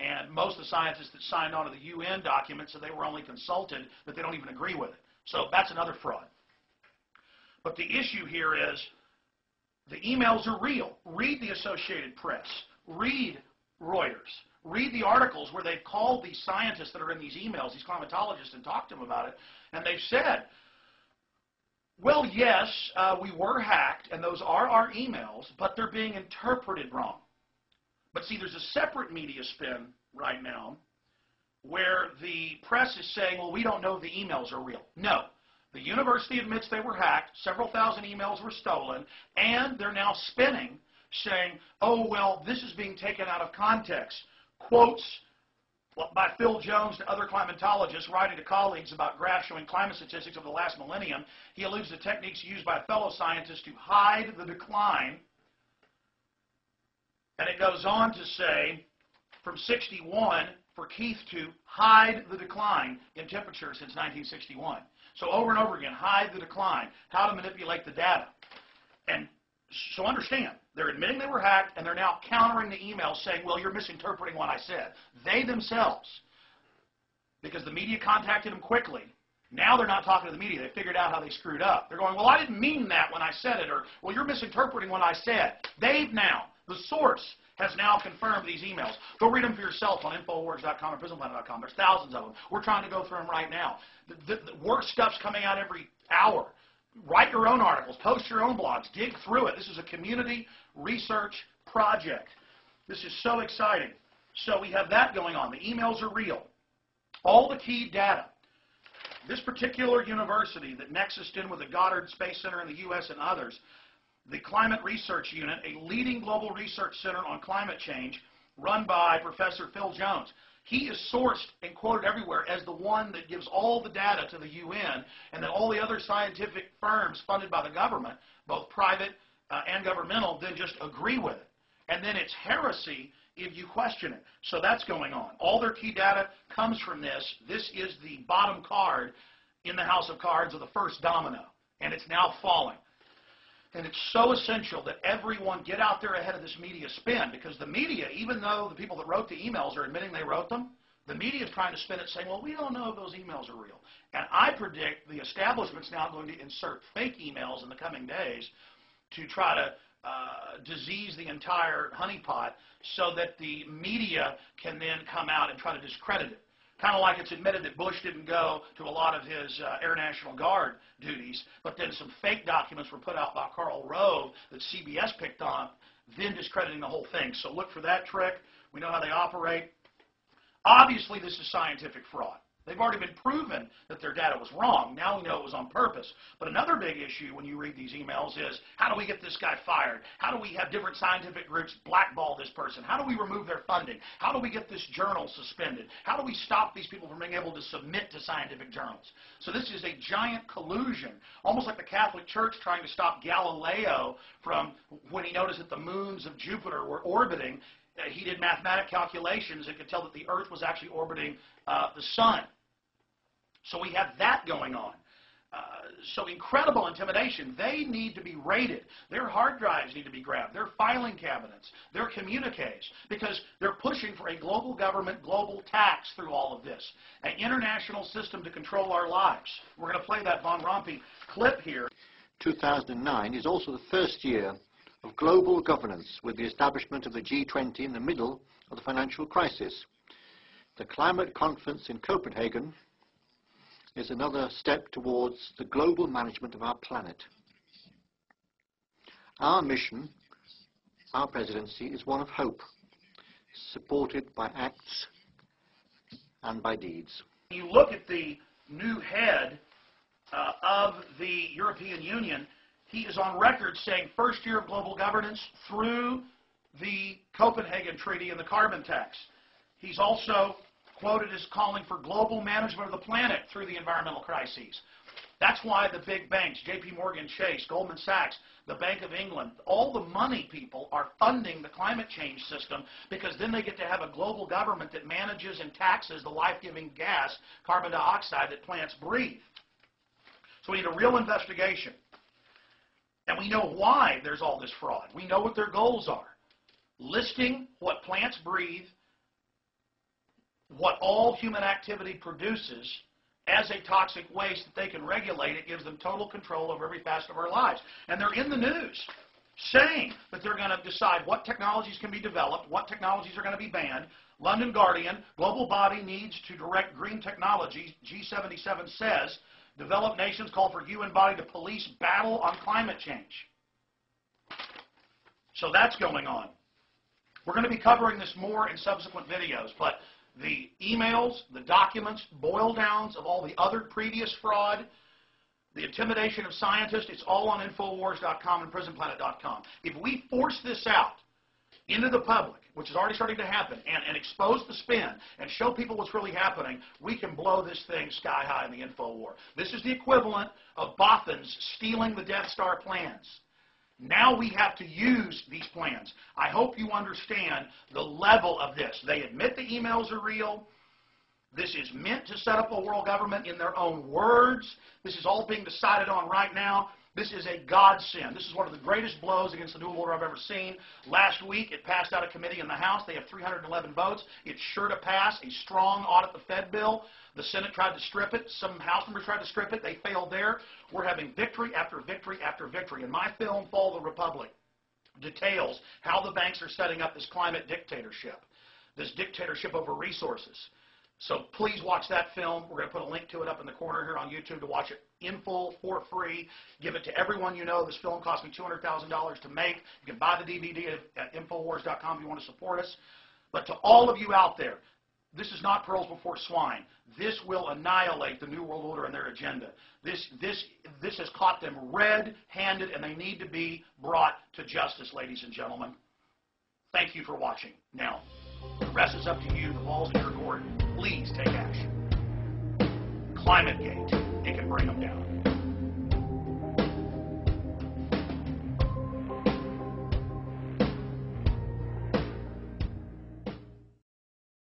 And most of the scientists that signed on to the UN document said they were only consulted, that they don't even agree with it. So that's another fraud. But the issue here is the emails are real. Read the Associated Press. Read Reuters. Read the articles where they've called these scientists that are in these emails, these climatologists, and talked to them about it. And they've said, well, yes, we were hacked, and those are our emails, but they're being interpreted wrong. But see, there's a separate media spin right now where the press is saying, well, we don't know if the emails are real. No. The university admits they were hacked, several thousand emails were stolen, and they're now spinning, saying, oh, well, this is being taken out of context. Quotes by Phil Jones to other climatologists writing to colleagues about graphs showing climate statistics over the last millennium. He alludes to techniques used by fellow scientists to hide the decline. And it goes on to say, from 61, for Keith to hide the decline in temperature since 1961. So over and over again, hide the decline, how to manipulate the data. And so understand, they're admitting they were hacked, and they're now countering the email saying, well, you're misinterpreting what I said. They themselves, because the media contacted them quickly, now they're not talking to the media. They figured out how they screwed up. They're going, well, I didn't mean that when I said it, or, well, you're misinterpreting what I said. They've now, the source, has now confirmed these emails. Go read them for yourself on Infowars.com or PrisonPlanet.com. There's thousands of them. We're trying to go through them right now. The worst stuff's coming out every hour. Write your own articles. Post your own blogs. Dig through it. This is a community research project. This is so exciting. So we have that going on. The emails are real. All the key data. This particular university that nexused in with the Goddard Space Center in the U.S. and others, the Climate Research Unit, a leading global research center on climate change run by Professor Phil Jones. He is sourced and quoted everywhere as the one that gives all the data to the UN, and that all the other scientific firms funded by the government, both private and governmental, then just agree with it. And then it's heresy if you question it. So that's going on. All their key data comes from this. This is the bottom card in the house of cards of the first domino, and it's now falling. And it's so essential that everyone get out there ahead of this media spin, because the media, even though the people that wrote the emails are admitting they wrote them, the media is trying to spin it saying, well, we don't know if those emails are real. And I predict the establishment's now going to insert fake emails in the coming days to try to disease the entire honeypot so that the media can then come out and try to discredit it. Kind of like it's admitted that Bush didn't go to a lot of his Air National Guard duties, but then some fake documents were put out by Karl Rove that CBS picked on, then discrediting the whole thing. So look for that trick. We know how they operate. Obviously, this is scientific fraud. They've already been proven that their data was wrong. Now we know it was on purpose. But another big issue when you read these emails is, how do we get this guy fired? How do we have different scientific groups blackball this person? How do we remove their funding? How do we get this journal suspended? How do we stop these people from being able to submit to scientific journals? So this is a giant collusion, almost like the Catholic Church trying to stop Galileo from, when he noticed that the moons of Jupiter were orbiting, he did mathematic calculations and could tell that the Earth was actually orbiting the sun. So we have that going on. So incredible intimidation. They need to be raided. Their hard drives need to be grabbed. Their filing cabinets, their communiques, because they're pushing for a global government, global tax through all of this. An international system to control our lives. We're going to play that Von Rompuy clip here. 2009 is also the first year of global governance, with the establishment of the G20 in the middle of the financial crisis. The climate conference in Copenhagen is another step towards the global management of our planet. Our mission, our presidency, is one of hope, supported by acts and by deeds. You look at the new head of the European Union. He is on record saying first year of global governance through the Copenhagen Treaty and the carbon tax. He's also quoted as calling for global management of the planet through the environmental crises. That's why the big banks, JP Morgan Chase, Goldman Sachs, the Bank of England, all the money people are funding the climate change system, because then they get to have a global government that manages and taxes the life-giving gas, carbon dioxide, that plants breathe. So we need a real investigation. And we know why there's all this fraud. We know what their goals are. Listing what plants breathe what all human activity produces as a toxic waste that they can regulate. It gives them total control over every facet of our lives. And they're in the news saying that they're going to decide what technologies can be developed, what technologies are going to be banned. London Guardian, global body needs to direct green technologies. G77 says, developed nations call for UN body to police battle on climate change. So that's going on. We're going to be covering this more in subsequent videos, but the emails, the documents, boil downs of all the other previous fraud, the intimidation of scientists, it's all on Infowars.com and PrisonPlanet.com. If we force this out into the public, which is already starting to happen, and expose the spin and show people what's really happening, we can blow this thing sky high in the info war. This is the equivalent of Bothans stealing the Death Star plans. Now we have to use these plans. I hope you understand the level of this. They admit the emails are real. This is meant to set up a world government in their own words. This is all being decided on right now. This is a godsend. This is one of the greatest blows against the New World Order I've ever seen. Last week, it passed out of committee in the House. They have 311 votes. It's sure to pass a strong audit the Fed bill. The Senate tried to strip it. Some House members tried to strip it. They failed there. We're having victory after victory after victory. And my film, Fall of the Republic, details how the banks are setting up this climate dictatorship, this dictatorship over resources. So please watch that film. We're going to put a link to it up in the corner here on YouTube to watch it in full for free. Give it to everyone you know. This film cost me $200,000 to make. You can buy the DVD at Infowars.com if you want to support us. But to all of you out there, this is not pearls before swine. This will annihilate the New World Order and their agenda. This has caught them red-handed, and they need to be brought to justice, ladies and gentlemen. Thank you for watching. Now, the rest is up to you. The ball's in your court. Please take action. ClimateGate, it can bring them down.